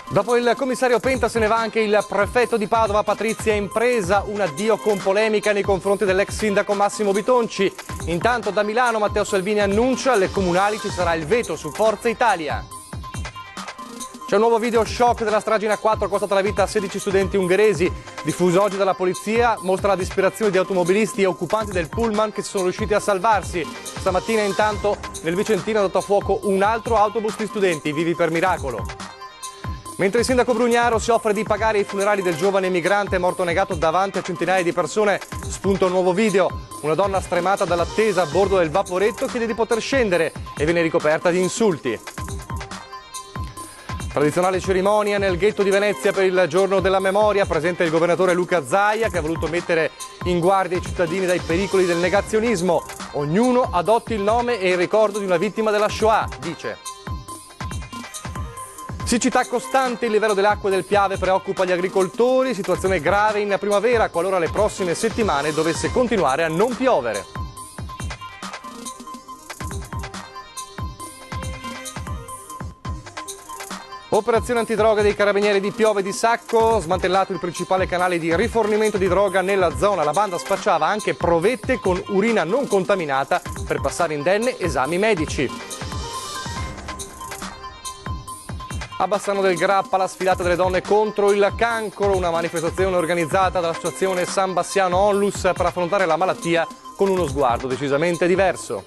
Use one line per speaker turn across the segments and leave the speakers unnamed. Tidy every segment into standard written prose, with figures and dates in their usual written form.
Dopo il commissario Penta se ne va anche il prefetto di Padova Patrizia Impresa, un addio con polemica nei confronti dell'ex sindaco Massimo Bitonci. Intanto da Milano Matteo Salvini annuncia alle comunali ci sarà il veto su Forza Italia. C'è un nuovo video shock della strage in A4 costata la vita a 16 studenti ungheresi. Diffuso oggi dalla polizia, mostra la disperazione di automobilisti e occupanti del pullman che sono riusciti a salvarsi. Stamattina intanto nel Vicentino ha dato a fuoco un altro autobus di studenti, vivi per miracolo. Mentre il sindaco Brugnaro si offre di pagare i funerali del giovane migrante morto negato davanti a centinaia di persone, spunta un nuovo video. Una donna stremata dall'attesa a bordo del vaporetto chiede di poter scendere e viene ricoperta di insulti. Tradizionale cerimonia nel ghetto di Venezia per il giorno della memoria, presente il governatore Luca Zaia che ha voluto mettere in guardia i cittadini dai pericoli del negazionismo. Ognuno adotti il nome e il ricordo di una vittima della Shoah, dice. Siccità costante, il livello delle acque del Piave preoccupa gli agricoltori, situazione grave in primavera qualora le prossime settimane dovesse continuare a non piovere. Operazione antidroga dei carabinieri di Piove di Sacco, smantellato il principale canale di rifornimento di droga nella zona. La banda spacciava anche provette con urina non contaminata per passare indenne esami medici. A Bassano del Grappa la sfilata delle donne contro il cancro, una manifestazione organizzata dall'associazione San Bassiano Onlus per affrontare la malattia con uno sguardo decisamente diverso.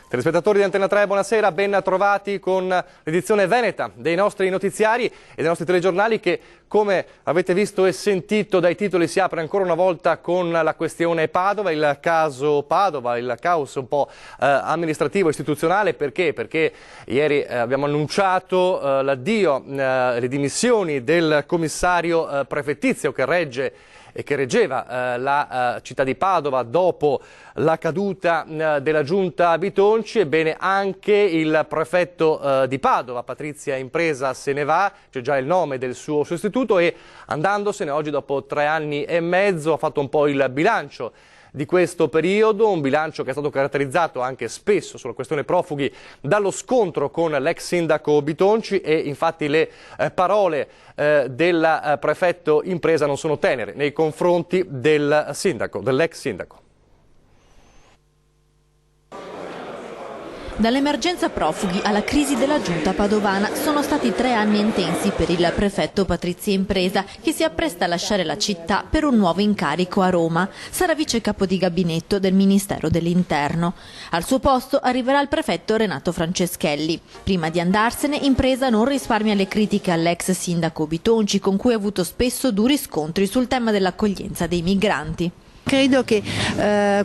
Telespettatori di Antena 3, buonasera, ben trovati con l'edizione veneta dei nostri notiziari e dei nostri telegiornali che, come avete visto e sentito dai titoli, si apre ancora una volta con la questione Padova, il caso Padova, il caos un po' amministrativo, istituzionale. Perché? Perché ieri abbiamo annunciato l'addio, le dimissioni del commissario prefettizio che reggeva la città di Padova dopo la caduta della giunta Bitonci. Ebbene, anche il prefetto di Padova, Patrizia Impresa, se ne va, c'è già il nome del suo sostituto e andandosene oggi dopo 3 anni e mezzo ha fatto un po' il bilancio di questo periodo, un bilancio che è stato caratterizzato anche spesso sulla questione profughi dallo scontro con l'ex sindaco Bitonci e infatti le parole del prefetto Impresa non sono tenere nei confronti del sindaco, dell'ex sindaco.
Dall'emergenza profughi alla crisi della giunta padovana sono stati 3 anni intensi per il prefetto Patrizia Impresa, che si appresta a lasciare la città per un nuovo incarico a Roma. Sarà vice capo di gabinetto del Ministero dell'Interno. Al suo posto arriverà il prefetto Renato Franceschelli. Prima di andarsene, Impresa non risparmia le critiche all'ex sindaco Bitonci, con cui ha avuto spesso duri scontri sul tema dell'accoglienza dei migranti.
Credo che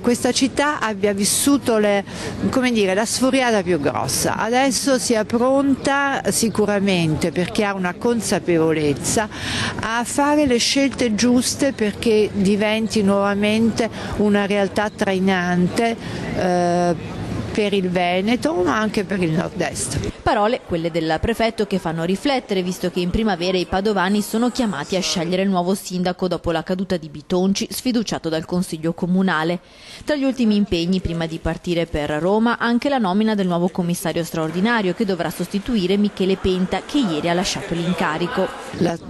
questa città abbia vissuto la sfuriata più grossa. Adesso sia pronta sicuramente, perché ha una consapevolezza, a fare le scelte giuste perché diventi nuovamente una realtà trainante per il Veneto ma anche per il nord-est.
Parole, quelle del prefetto, che fanno riflettere, visto che in primavera i padovani sono chiamati a scegliere il nuovo sindaco dopo la caduta di Bitonci, sfiduciato dal Consiglio Comunale. Tra gli ultimi impegni, prima di partire per Roma, anche la nomina del nuovo commissario straordinario che dovrà sostituire Michele Penta, che ieri ha lasciato l'incarico.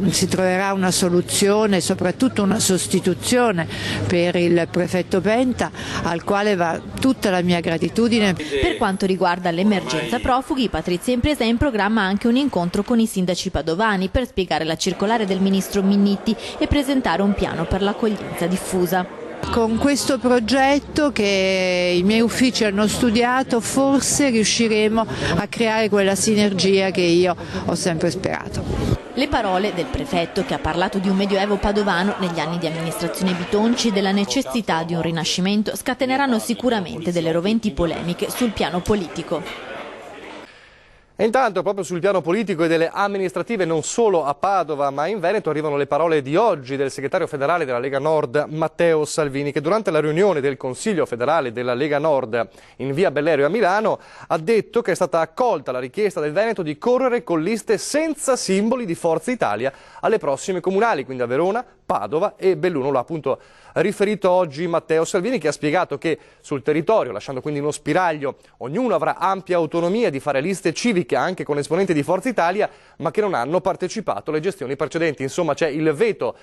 Si troverà una soluzione, soprattutto una sostituzione per il prefetto Penta, al quale va tutta la mia gratitudine.
Per quanto riguarda l'emergenza profughi, Patrizia Impresa è in programma anche un incontro con i sindaci padovani per spiegare la circolare del ministro Minniti e presentare un piano per l'accoglienza diffusa.
Con questo progetto che i miei uffici hanno studiato forse riusciremo a creare quella sinergia che io ho sempre sperato.
Le parole del prefetto, che ha parlato di un medioevo padovano negli anni di amministrazione Bitonci e della necessità di un rinascimento, scateneranno sicuramente delle roventi polemiche sul piano politico.
E intanto, proprio sul piano politico e delle amministrative, non solo a Padova ma in Veneto, arrivano le parole di oggi del segretario federale della Lega Nord, Matteo Salvini, che durante la riunione del Consiglio federale della Lega Nord in via Bellerio a Milano ha detto che è stata accolta la richiesta del Veneto di correre con liste senza simboli di Forza Italia alle prossime comunali, quindi a Verona, Padova, e Belluno lo ha appunto riferito oggi Matteo Salvini, che ha spiegato che sul territorio, lasciando quindi uno spiraglio, ognuno avrà ampia autonomia di fare liste civiche anche con esponenti di Forza Italia, ma che non hanno partecipato alle gestioni precedenti. Insomma, c'è il veto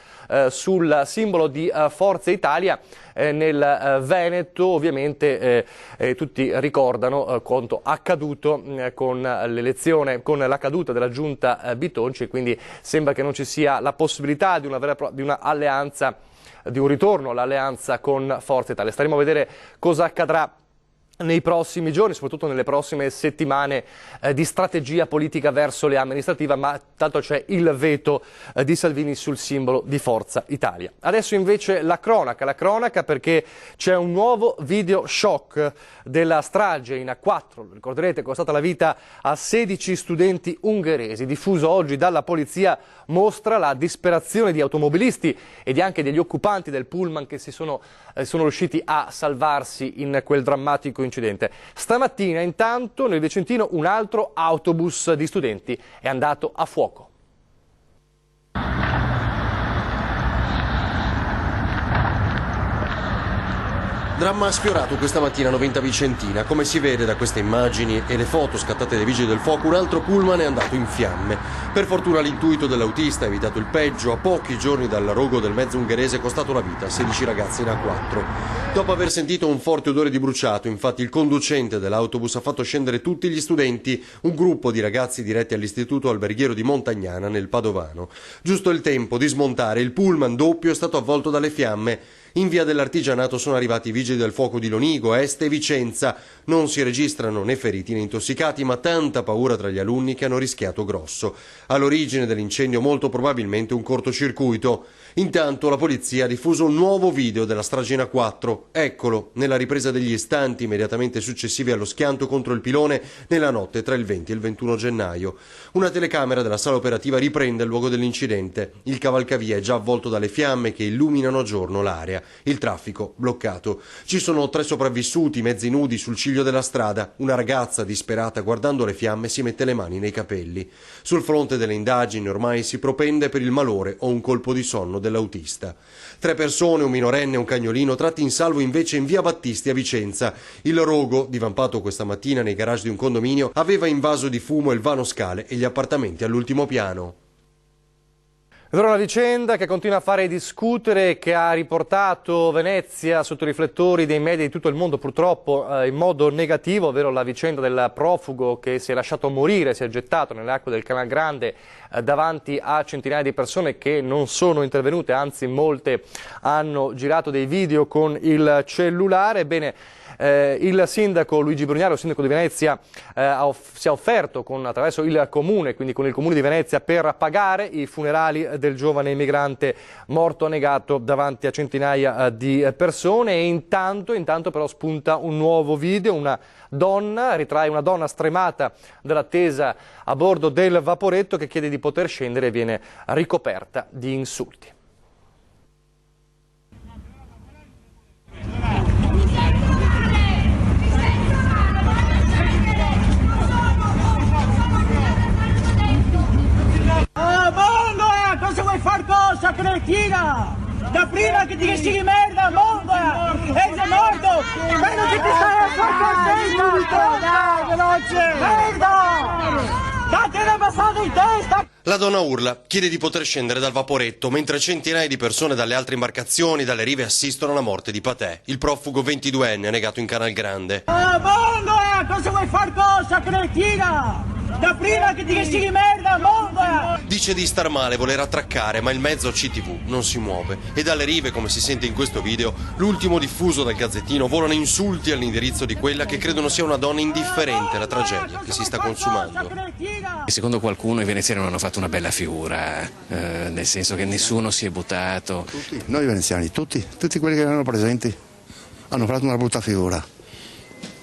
sul simbolo di Forza Italia nel Veneto. Ovviamente tutti ricordano quanto accaduto con l'elezione, con la caduta della giunta Bitonci, e quindi sembra che non ci sia la possibilità di una alleanza, di un ritorno all'alleanza con Forza Italia. Staremo a vedere cosa accadrà nei prossimi giorni, soprattutto nelle prossime settimane di strategia politica verso le amministrative, ma tanto c'è il veto di Salvini sul simbolo di Forza Italia. Adesso invece la cronaca, perché c'è un nuovo video shock della strage in A4, ricorderete, che è stata la vita a 16 studenti ungheresi, diffuso oggi dalla polizia, mostra la disperazione di automobilisti e anche degli occupanti del pullman che sono riusciti a salvarsi in quel drammatico incidente. Stamattina intanto nel Vicentino un altro autobus di studenti è andato a fuoco.
Dramma sfiorato questa mattina a Noventa Vicentina. Come si vede da queste immagini e le foto scattate dai vigili del fuoco, un altro pullman è andato in fiamme. Per fortuna l'intuito dell'autista ha evitato il peggio. A pochi giorni dal rogo del mezzo ungherese è costato la vita a 16 ragazzi in A4. Dopo aver sentito un forte odore di bruciato, infatti, il conducente dell'autobus ha fatto scendere tutti gli studenti, un gruppo di ragazzi diretti all'istituto alberghiero di Montagnana nel Padovano. Giusto il tempo di smontare, il pullman doppio è stato avvolto dalle fiamme. In via dell'Artigianato sono arrivati i vigili del fuoco di Lonigo, Este e Vicenza. Non si registrano né feriti né intossicati, ma tanta paura tra gli alunni che hanno rischiato grosso. All'origine dell'incendio molto probabilmente un cortocircuito. Intanto la polizia ha diffuso un nuovo video della strage in A4. Eccolo, nella ripresa degli istanti immediatamente successivi allo schianto contro il pilone nella notte tra il 20 e il 21 gennaio. Una telecamera della sala operativa riprende il luogo dell'incidente. Il cavalcavia è già avvolto dalle fiamme che illuminano a giorno l'area. Il traffico bloccato. Ci sono 3 sopravvissuti, mezzi nudi sul ciglio della strada. Una ragazza disperata guardando le fiamme si mette le mani nei capelli. Sul fronte delle indagini ormai si propende per il malore o un colpo di sonno dell'autista. 3 persone, un minorenne e un cagnolino, tratti in salvo invece in via Battisti a Vicenza. Il rogo, divampato questa mattina nei garage di un condominio, aveva invaso di fumo il vano scale e gli appartamenti all'ultimo piano.
Ed ora una vicenda che continua a fare discutere, che ha riportato Venezia sotto i riflettori dei media di tutto il mondo, purtroppo in modo negativo, ovvero la vicenda del profugo che si è lasciato morire, si è gettato nelle acque del Canal Grande davanti a centinaia di persone che non sono intervenute, anzi molte hanno girato dei video con il cellulare. Ebbene, il sindaco Luigi Brugnaro, il sindaco di Venezia, si è offerto attraverso il comune, quindi con il comune di Venezia, per pagare i funerali del giovane immigrante morto annegato davanti a centinaia di persone. E intanto però spunta un nuovo video, ritrae una donna stremata dall'attesa a bordo del vaporetto che chiede di poter scendere e viene ricoperta di insulti.
Cosa vuoi far cosa, cretina? Da prima che ti dici di merda, bomba! E sei morto! Quello che ti stai a fare contenta! Veloce! Merda! Datela passata in testa!
La donna urla, chiede di poter scendere dal vaporetto, mentre centinaia di persone dalle altre imbarcazioni, dalle rive, assistono alla morte di Patè, il profugo 22enne annegato in Canal Grande.
Bomba! Cosa vuoi far cosa, cretina? Da prima che ti dici di merda, bomba!
Dice di star male, voler attraccare, ma il mezzo CTV non si muove. E dalle rive, come si sente in questo video, l'ultimo diffuso dal Gazzettino, volano insulti all'indirizzo di quella che credono sia una donna indifferente alla tragedia che si sta consumando.
Secondo qualcuno i veneziani non hanno fatto una bella figura, nel senso che nessuno si è buttato.
Tutti, noi veneziani, tutti quelli che erano presenti hanno fatto una brutta figura.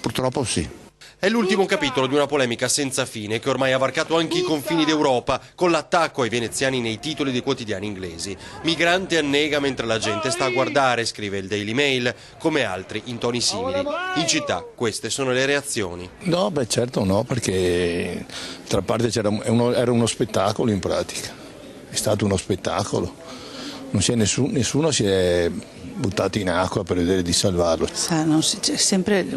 Purtroppo sì.
È l'ultimo capitolo di una polemica senza fine che ormai ha varcato anche i confini d'Europa, con l'attacco ai veneziani nei titoli dei quotidiani inglesi. Migrante annega mentre la gente sta a guardare, scrive il Daily Mail, come altri in toni simili. In città queste sono le reazioni.
No, beh certo no, perché tra parte era uno spettacolo in pratica, è stato uno spettacolo. nessuno si è buttato in acqua per vedere di salvarlo.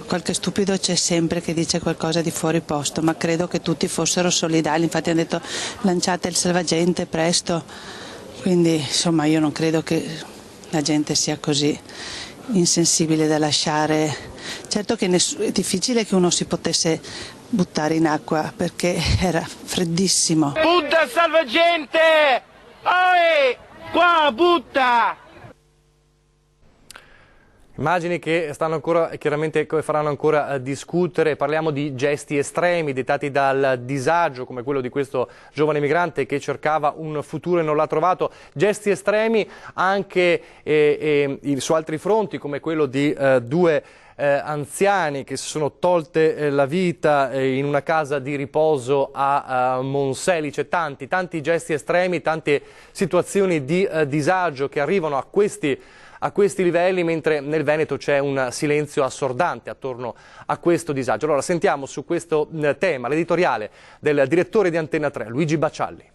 Qualche stupido c'è sempre che dice qualcosa di fuori posto, ma credo che tutti fossero solidali, infatti hanno detto lanciate il salvagente presto, quindi insomma io non credo che la gente sia così insensibile da lasciare. Certo che è difficile che uno si potesse buttare in acqua perché era freddissimo.
Butta il salvagente! Qua, butta!
Immagini che stanno ancora, chiaramente faranno ancora discutere. Parliamo di gesti estremi dettati dal disagio, come quello di questo giovane migrante che cercava un futuro e non l'ha trovato. Gesti estremi anche su altri fronti, come quello di due anziani che si sono tolte la vita in una casa di riposo a Monselice. Tanti gesti estremi, tante situazioni di disagio che arrivano a questi livelli, mentre nel Veneto c'è un silenzio assordante attorno a questo disagio. Allora sentiamo su questo tema l'editoriale del direttore di Antenna 3, Luigi Baccialli.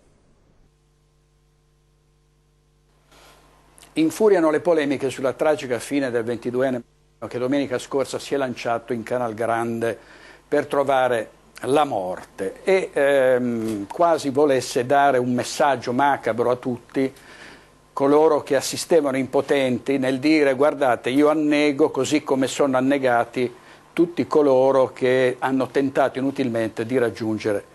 Infuriano le polemiche sulla tragica fine del 22enne che domenica scorsa si è lanciato in Canal Grande per trovare la morte e quasi volesse dare un messaggio macabro a tutti coloro che assistevano impotenti nel dire: guardate, io annego così come sono annegati tutti coloro che hanno tentato inutilmente di raggiungere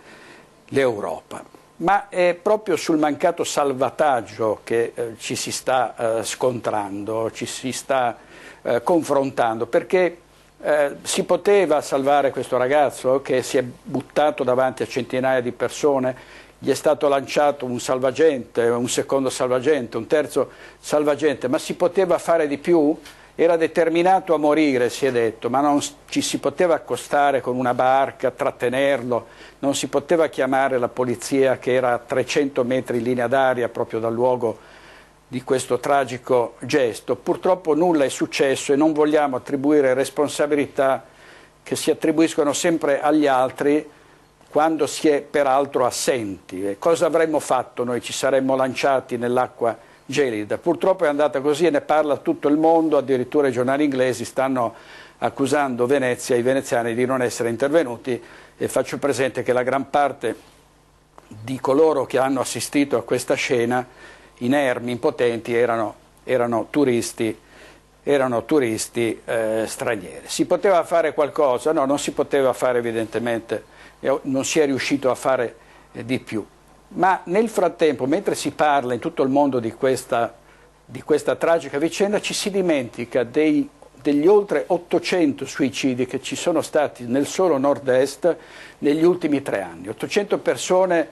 l'Europa. Ma è proprio sul mancato salvataggio che ci si sta scontrando, ci si sta confrontando, perché si poteva salvare questo ragazzo che si è buttato davanti a centinaia di persone, gli è stato lanciato un salvagente, un secondo salvagente, un terzo salvagente, ma si poteva fare di più? Era determinato a morire, si è detto, ma non ci si poteva accostare con una barca, trattenerlo, non si poteva chiamare la polizia che era a 300 metri in linea d'aria proprio dal luogo di questo tragico gesto. Purtroppo nulla è successo e non vogliamo attribuire responsabilità che si attribuiscono sempre agli altri quando si è peraltro assenti. E cosa avremmo fatto noi? Ci saremmo lanciati nell'acqua gelida. Purtroppo è andata così e ne parla tutto il mondo, addirittura i giornali inglesi stanno accusando Venezia e i veneziani di non essere intervenuti, e faccio presente che la gran parte di coloro che hanno assistito a questa scena, inermi, impotenti, erano turisti stranieri. Si poteva fare qualcosa? No, non si poteva fare evidentemente, non si è riuscito a fare di più. Ma nel frattempo, mentre si parla in tutto il mondo di questa tragica vicenda, ci si dimentica degli oltre 800 suicidi che ci sono stati nel solo nord-est negli ultimi 3 anni. 800 persone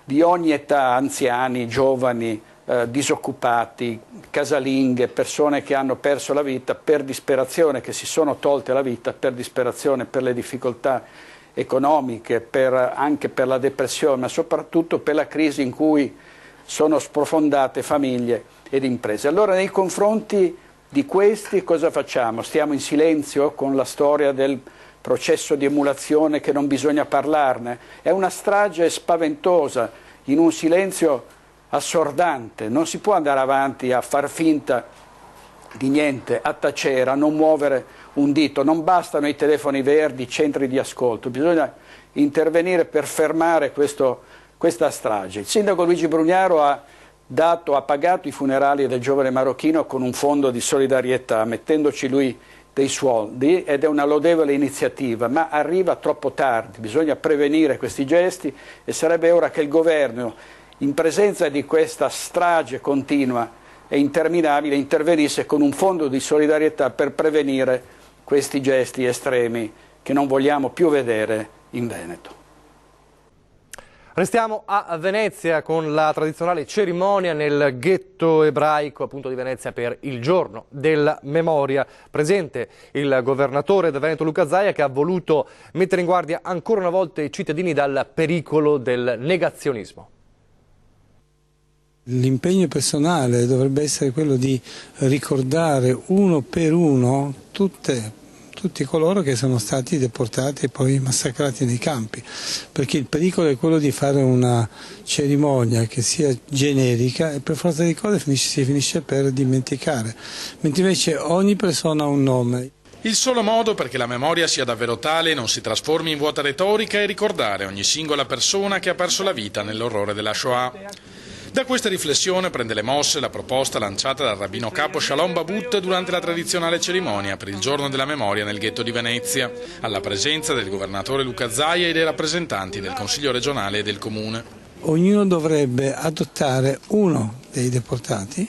di ogni età, anziani, giovani, disoccupati, casalinghe, persone che hanno perso la vita per disperazione, che si sono tolte la vita per disperazione, per le difficoltà economiche, anche per la depressione, ma soprattutto per la crisi in cui sono sprofondate famiglie ed imprese. Allora nei confronti di questi cosa facciamo? Stiamo in silenzio con la storia del processo di emulazione che non bisogna parlarne? È una strage spaventosa, in un silenzio assordante. Non si può andare avanti a far finta di niente, a tacere, a non muovere un dito. Non bastano i telefoni verdi, i centri di ascolto, bisogna intervenire per fermare questa strage. Il sindaco Luigi Brugnaro ha pagato i funerali del giovane marocchino con un fondo di solidarietà, mettendoci lui dei soldi, ed è una lodevole iniziativa, ma arriva troppo tardi. Bisogna prevenire questi gesti e sarebbe ora che il governo, in presenza di questa strage continua e interminabile, intervenisse con un fondo di solidarietà per prevenire questi gesti estremi che non vogliamo più vedere in Veneto.
Restiamo a Venezia con la tradizionale cerimonia nel ghetto ebraico appunto di Venezia per il giorno della memoria. Presente il governatore del Veneto Luca Zaia, che ha voluto mettere in guardia ancora una volta i cittadini dal pericolo del negazionismo.
L'impegno personale dovrebbe essere quello di ricordare uno per uno tutte tutti coloro che sono stati deportati e poi massacrati nei campi, perché il pericolo è quello di fare una cerimonia che sia generica e per forza di cose si finisce per dimenticare, mentre invece ogni persona ha un nome.
Il solo modo perché la memoria sia davvero tale e non si trasformi in vuota retorica è ricordare ogni singola persona che ha perso la vita nell'orrore della Shoah. Da questa riflessione prende le mosse la proposta lanciata dal rabbino capo Shalom Babut durante la tradizionale cerimonia per il giorno della memoria nel ghetto di Venezia, alla presenza del governatore Luca Zaia e dei rappresentanti del Consiglio regionale e del Comune.
Ognuno dovrebbe adottare uno dei deportati,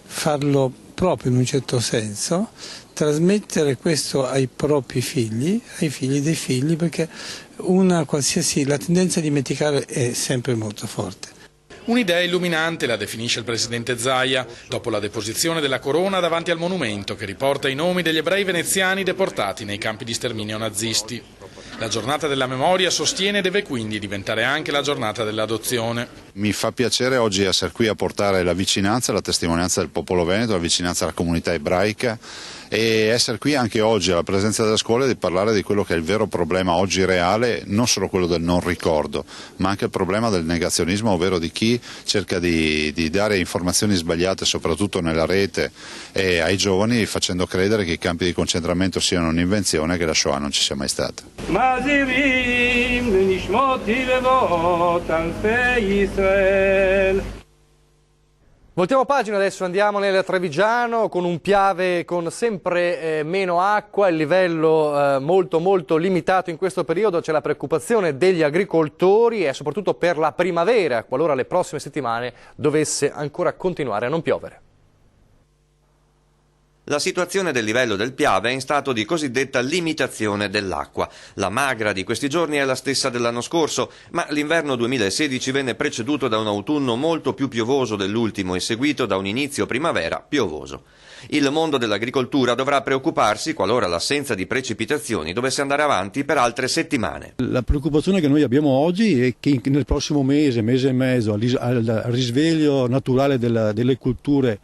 farlo proprio in un certo senso, trasmettere questo ai propri figli, ai figli dei figli, perché la tendenza a dimenticare è sempre molto forte.
Un'idea illuminante, la definisce il presidente Zaia, dopo la deposizione della corona davanti al monumento che riporta i nomi degli ebrei veneziani deportati nei campi di sterminio nazisti. La giornata della memoria, sostiene, deve quindi diventare anche la giornata dell'adozione.
Mi fa piacere oggi essere qui a portare la vicinanza, la testimonianza del popolo veneto, la vicinanza alla comunità ebraica e essere qui anche oggi alla presenza della scuola e di parlare di quello che è il vero problema oggi reale, non solo quello del non ricordo, ma anche il problema del negazionismo, ovvero di chi cerca di dare informazioni sbagliate soprattutto nella rete e ai giovani, facendo credere che i campi di concentramento siano un'invenzione e che la Shoah non ci sia mai stata.
Voltiamo pagina adesso, andiamo nel Trevigiano con un Piave con sempre meno acqua, il livello molto limitato in questo periodo, c'è la preoccupazione degli agricoltori e soprattutto per la primavera, qualora le prossime settimane dovesse ancora continuare a non piovere.
La situazione del livello del Piave è in stato di cosiddetta limitazione dell'acqua. La magra di questi giorni è la stessa dell'anno scorso, ma l'inverno 2016 venne preceduto da un autunno molto più piovoso dell'ultimo e seguito da un inizio primavera piovoso. Il mondo dell'agricoltura dovrà preoccuparsi qualora l'assenza di precipitazioni dovesse andare avanti per altre settimane.
La preoccupazione che noi abbiamo oggi è che nel prossimo mese e mezzo, al risveglio naturale delle culture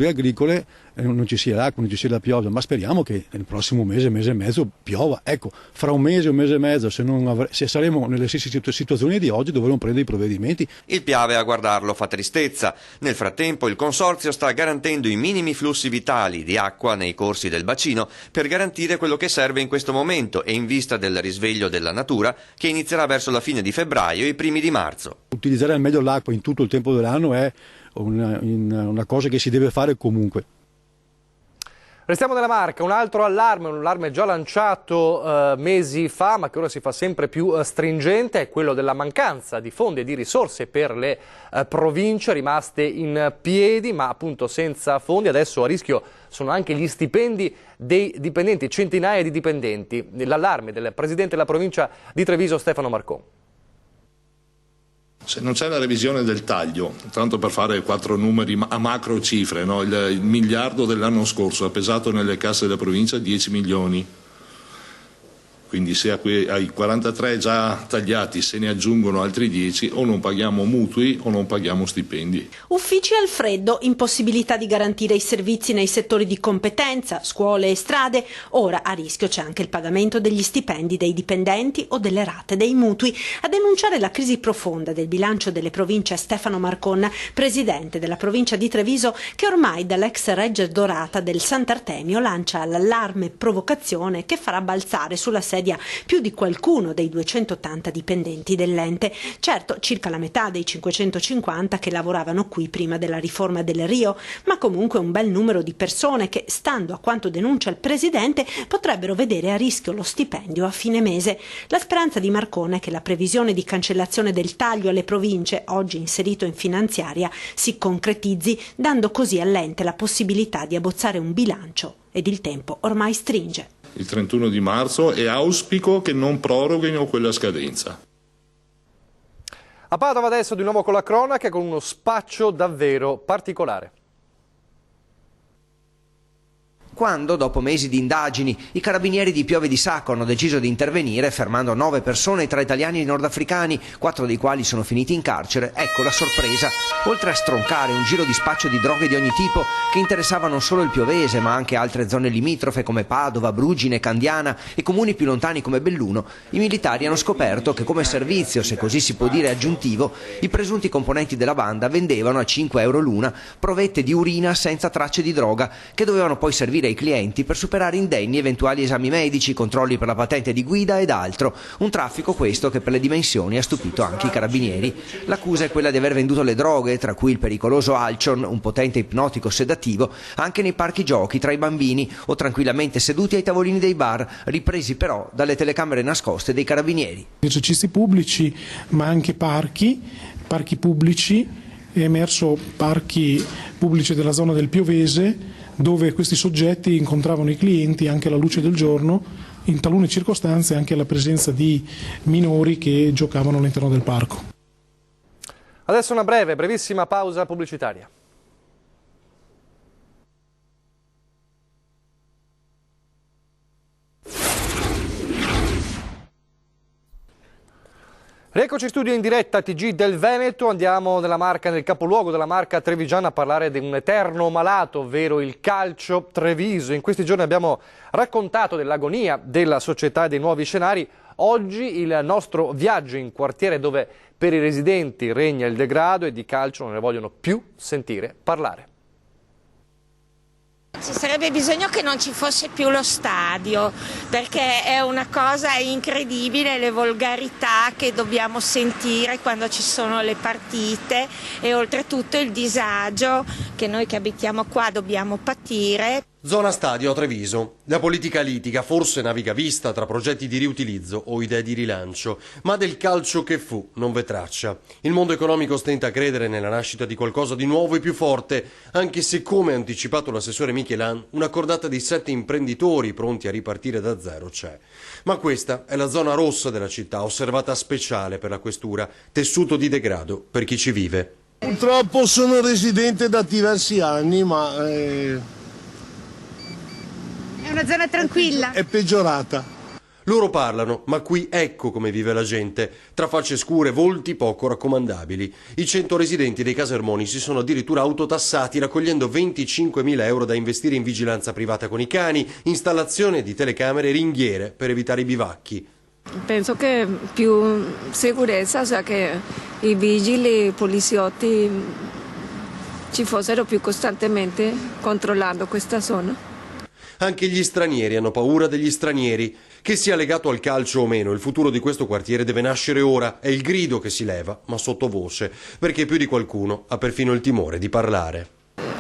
agricole, non ci sia l'acqua, non ci sia la pioggia, ma speriamo che nel prossimo mese e mezzo piova. Ecco, fra un mese e mezzo, se saremo nelle stesse situazioni di oggi, dovremo prendere i provvedimenti.
Il Piave a guardarlo fa tristezza. Nel frattempo il Consorzio sta garantendo i minimi flussi vitali di acqua nei corsi del bacino per garantire quello che serve in questo momento e in vista del risveglio della natura che inizierà verso la fine di febbraio e i primi di marzo.
Utilizzare al meglio l'acqua in tutto il tempo dell'anno è una cosa che si deve fare comunque.
Restiamo nella Marca, un altro allarme già lanciato mesi fa ma che ora si fa sempre più stringente, è quello della mancanza di fondi e di risorse per le province rimaste in piedi ma appunto senza fondi. Adesso a rischio sono anche gli stipendi dei dipendenti, centinaia di dipendenti. L'allarme del presidente della provincia di Treviso Stefano Marcon.
Se non c'è la revisione del taglio, tanto per fare 4 numeri a macro cifre, no? Il miliardo dell'anno scorso ha pesato nelle casse della provincia 10 milioni. Quindi se ai 43 già tagliati se ne aggiungono altri 10, o non paghiamo mutui o non paghiamo stipendi.
Uffici al freddo, impossibilità di garantire i servizi nei settori di competenza, scuole e strade. Ora a rischio c'è anche il pagamento degli stipendi dei dipendenti o delle rate dei mutui. A denunciare la crisi profonda del bilancio delle province Stefano Marcon, presidente della provincia di Treviso, che ormai dall'ex Reggia Dorata del Sant'Artemio lancia l'allarme provocazione che farà balzare sulla sedia più di qualcuno dei 280 dipendenti dell'ente. Certo, circa la metà dei 550 che lavoravano qui prima della riforma del Rio, ma comunque un bel numero di persone che, stando a quanto denuncia il presidente, potrebbero vedere a rischio lo stipendio a fine mese. La speranza di Marcone è che la previsione di cancellazione del taglio alle province, oggi inserito in finanziaria, si concretizzi, dando così all'ente la possibilità di abbozzare un bilancio. Ed il tempo ormai stringe.
Il 31 di marzo e auspico che non proroghino quella scadenza.
A Padova adesso di nuovo con la cronaca, con uno spaccio davvero particolare.
quando, dopo mesi di indagini, i carabinieri di Piove di Sacco hanno deciso di intervenire fermando 9 persone tra italiani e nordafricani, 4 dei quali sono finiti in carcere, ecco la sorpresa. Oltre a stroncare un giro di spaccio di droghe di ogni tipo che interessava non solo il Piovese ma anche altre zone limitrofe come Padova, Brugine, Candiana e comuni più lontani come Belluno, i militari hanno scoperto che come servizio, se così si può dire aggiuntivo, i presunti componenti della banda vendevano a 5 euro l'una provette di urina senza tracce di droga che dovevano poi servire ai clienti per superare indenni eventuali esami medici, controlli per la patente di guida ed altro. Un traffico questo che per le dimensioni ha stupito anche i carabinieri. L'accusa è quella di aver venduto le droghe, tra cui il pericoloso Alcion, un potente ipnotico sedativo, anche nei parchi giochi tra i bambini o tranquillamente seduti ai tavolini dei bar, ripresi però dalle telecamere nascoste dei carabinieri.
Esercizi pubblici ma anche parchi pubblici, è emerso parchi pubblici della zona del Piovese dove questi soggetti incontravano i clienti anche alla luce del giorno, in talune circostanze anche alla presenza di minori che giocavano all'interno del parco.
Adesso una brevissima pausa pubblicitaria. Rieccoci in studio in diretta TG del Veneto, andiamo nel capoluogo della Marca trevigiana a parlare di un eterno malato, ovvero il calcio Treviso. In questi giorni abbiamo raccontato dell'agonia della società e dei nuovi scenari. Oggi il nostro viaggio in quartiere dove per i residenti regna il degrado e di calcio non ne vogliono più sentire parlare.
Ci sarebbe bisogno che non ci fosse più lo stadio, perché è una cosa incredibile le volgarità che dobbiamo sentire quando ci sono le partite e oltretutto il disagio che noi che abitiamo qua dobbiamo patire.
Zona stadio a Treviso. La politica litiga forse naviga vista tra progetti di riutilizzo o idee di rilancio, ma del calcio che fu non v'è traccia. Il mondo economico stenta a credere nella nascita di qualcosa di nuovo e più forte, anche se, come ha anticipato l'assessore Michelan, una cordata di 7 imprenditori pronti a ripartire da zero c'è. Ma questa è la zona rossa della città, osservata speciale per la questura, tessuto di degrado per chi ci vive.
Purtroppo sono residente da diversi anni, ma
è una zona tranquilla.
È peggiorata.
Loro parlano, ma qui ecco come vive la gente, tra facce scure, volti poco raccomandabili. I 100 residenti dei Casermoni si sono addirittura autotassati raccogliendo 25.000 euro da investire in vigilanza privata con i cani, installazione di telecamere e ringhiere per evitare i bivacchi.
Penso che più sicurezza, cioè che i vigili, i poliziotti ci fossero più costantemente controllando questa zona.
Anche gli stranieri hanno paura degli stranieri. Che sia legato al calcio o meno, il futuro di questo quartiere deve nascere ora. È il grido che si leva, ma sottovoce, perché più di qualcuno ha perfino il timore di parlare.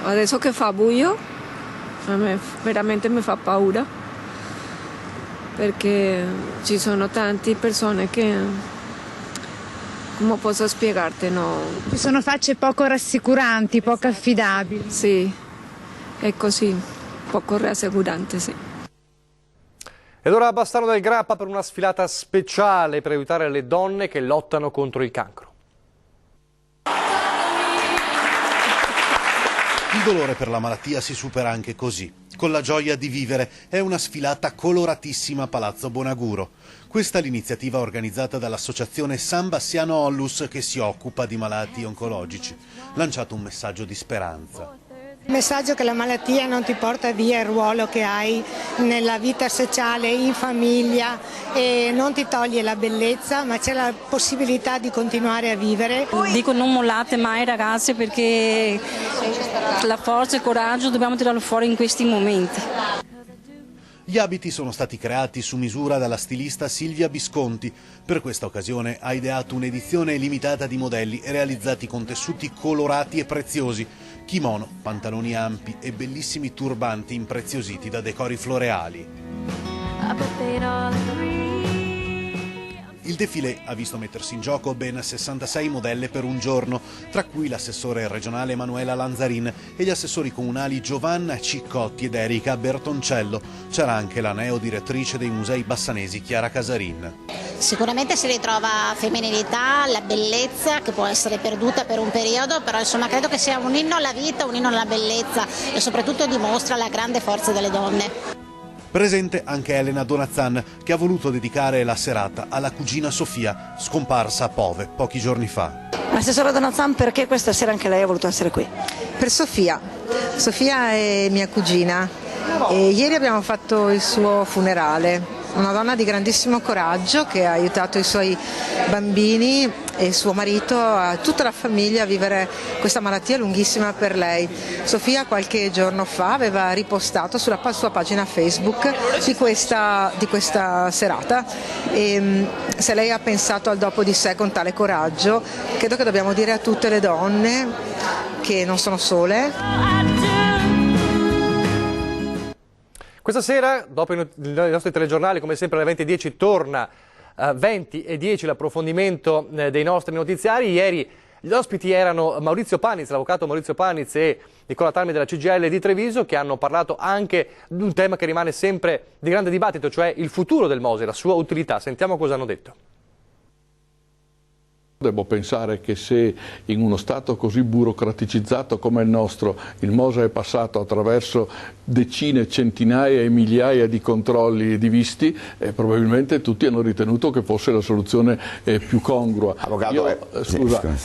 Adesso che fa buio, a me veramente mi fa paura, perché ci sono tante persone che, come posso spiegarti, no?
Ci sono facce poco rassicuranti, poco affidabili.
Sì, è così. Poco rassicurante, sì.
Ed ora a Bassano del Grappa per una sfilata speciale per aiutare le donne che lottano contro il cancro.
Il dolore per la malattia si supera anche così, con la gioia di vivere. È una sfilata coloratissima a Palazzo Bonaguro. Questa è l'iniziativa organizzata dall'associazione San Bassiano Ollus che si occupa di malati oncologici. Lanciato un messaggio di speranza.
Il messaggio che la malattia non ti porta via il ruolo che hai nella vita sociale, in famiglia, e non ti toglie la bellezza, ma c'è la possibilità di continuare a vivere.
Dico non mollate mai ragazze, perché la forza e il coraggio dobbiamo tirarlo fuori in questi momenti.
Gli abiti sono stati creati su misura dalla stilista Silvia Visconti. Per questa occasione ha ideato un'edizione limitata di modelli realizzati con tessuti colorati e preziosi, kimono, pantaloni ampi e bellissimi turbanti impreziositi da decori floreali. Il défilé ha visto mettersi in gioco ben 66 modelle per un giorno, tra cui l'assessore regionale Emanuela Lanzarin e gli assessori comunali Giovanna Ciccotti ed Erika Bertoncello. C'era anche la neodirettrice dei musei bassanesi Chiara Casarin.
Sicuramente si ritrova femminilità, la bellezza che può essere perduta per un periodo, però insomma credo che sia un inno alla vita, un inno alla bellezza e soprattutto dimostra la grande forza delle donne.
Presente anche Elena Donazzan, che ha voluto dedicare la serata alla cugina Sofia, scomparsa a Pove pochi giorni fa.
Assessora Donazzan, perché questa sera anche lei ha voluto essere qui?
Per Sofia. Sofia è mia cugina e ieri abbiamo fatto il suo funerale. Una donna di grandissimo coraggio che ha aiutato i suoi bambini e il suo marito, tutta la famiglia a vivere questa malattia lunghissima per lei. Sofia qualche giorno fa aveva ripostato sulla sua pagina Facebook di questa serata e se lei ha pensato al dopo di sé con tale coraggio, credo che dobbiamo dire a tutte le donne che non sono sole.
Questa sera, dopo i nostri telegiornali, come sempre alle 20:10, torna 20:10 l'approfondimento dei nostri notiziari. Ieri gli ospiti erano Maurizio Paniz, l'avvocato Maurizio Paniz e Nicola Talmi della CGIL di Treviso, che hanno parlato anche di un tema che rimane sempre di grande dibattito, cioè il futuro del MOSE, la sua utilità. Sentiamo cosa hanno detto.
Devo pensare che se in uno Stato così burocraticizzato come il nostro il MOSE è passato attraverso decine, centinaia e migliaia di controlli di visti, probabilmente tutti hanno ritenuto che fosse la soluzione più congrua.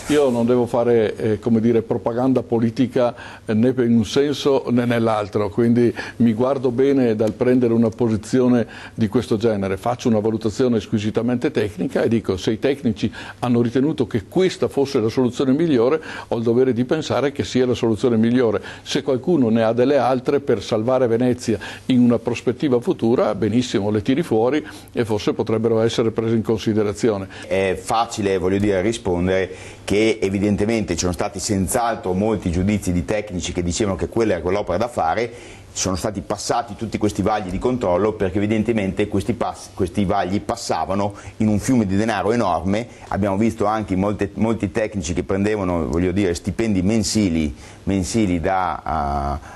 Io non devo fare come dire, propaganda politica né in un senso né nell'altro, quindi mi guardo bene dal prendere una posizione di questo genere, faccio una valutazione squisitamente tecnica e dico: se i tecnici hanno ritenuto che questa fosse la soluzione migliore, ho il dovere di pensare che sia la soluzione migliore. Se qualcuno ne ha delle altre per salvare Venezia in una prospettiva futura, benissimo, le tiri fuori e forse potrebbero essere prese in considerazione.
È facile, voglio dire, rispondere che evidentemente ci sono stati senz'altro molti giudizi di tecnici che dicevano che quella era quell'opera da fare. Sono stati passati tutti questi vagli di controllo perché evidentemente questi vagli passavano in un fiume di denaro enorme. Abbiamo visto anche molti tecnici che prendevano, voglio dire, stipendi mensili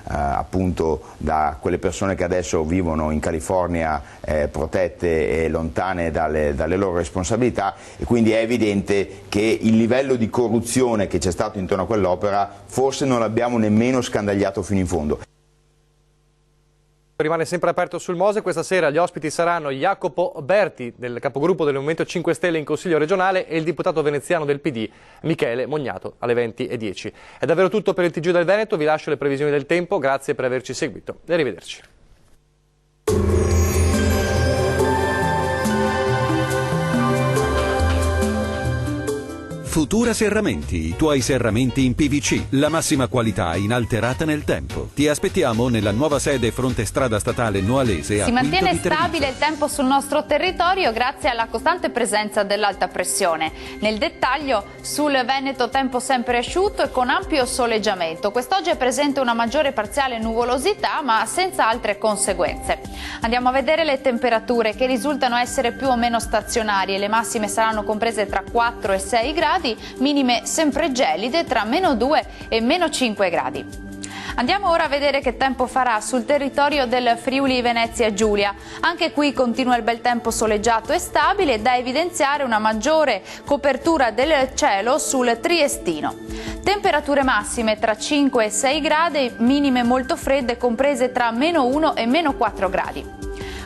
appunto da quelle persone che adesso vivono in California protette e lontane dalle loro responsabilità, e quindi è evidente che il livello di corruzione che c'è stato intorno a quell'opera forse non l'abbiamo nemmeno scandagliato fino in fondo.
Rimane sempre aperto sul MOSE. Questa sera gli ospiti saranno Jacopo Berti, del capogruppo del Movimento 5 Stelle in Consiglio regionale, e il deputato veneziano del PD Michele Mognato alle 20:10. È davvero tutto per il TG del Veneto, vi lascio le previsioni del tempo, grazie per averci seguito e arrivederci.
Futura Serramenti, i tuoi serramenti in PVC, la massima qualità inalterata nel tempo. Ti aspettiamo nella nuova sede fronte strada statale Noalese.
Si mantiene stabile il tempo sul nostro territorio grazie alla costante presenza dell'alta pressione. Nel dettaglio, sul Veneto tempo sempre asciutto e con ampio soleggiamento. Quest'oggi è presente una maggiore parziale nuvolosità ma senza altre conseguenze. Andiamo a vedere le temperature che risultano essere più o meno stazionarie. Le massime saranno comprese tra 4 e 6 gradi. Minime sempre gelide tra -2 e -5 gradi. Andiamo ora a vedere che tempo farà sul territorio del Friuli Venezia Giulia. Anche qui continua il bel tempo soleggiato e stabile, da evidenziare una maggiore copertura del cielo sul Triestino. Temperature massime tra 5 e 6 gradi, minime molto fredde comprese tra -1 e -4 gradi.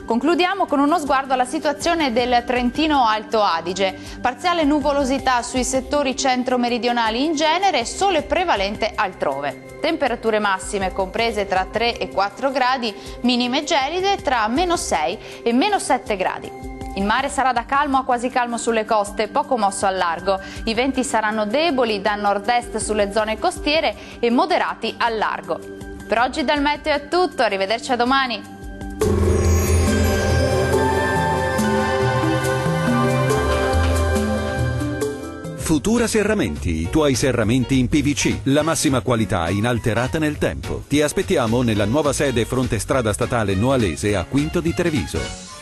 Concludiamo con uno sguardo alla situazione del Trentino Alto Adige. Parziale nuvolosità sui settori centro-meridionali in genere, sole prevalente altrove. Temperature massime comprese tra 3 e 4 gradi, minime gelide tra -6 e -7 gradi. Il mare sarà da calmo a quasi calmo sulle coste, poco mosso al largo. I venti saranno deboli da nord-est sulle zone costiere e moderati al largo. Per oggi dal meteo è tutto, arrivederci a domani.
Futura Serramenti, i tuoi serramenti in PVC, la massima qualità inalterata nel tempo. Ti aspettiamo nella nuova sede fronte strada statale Noalese a Quinto di Treviso.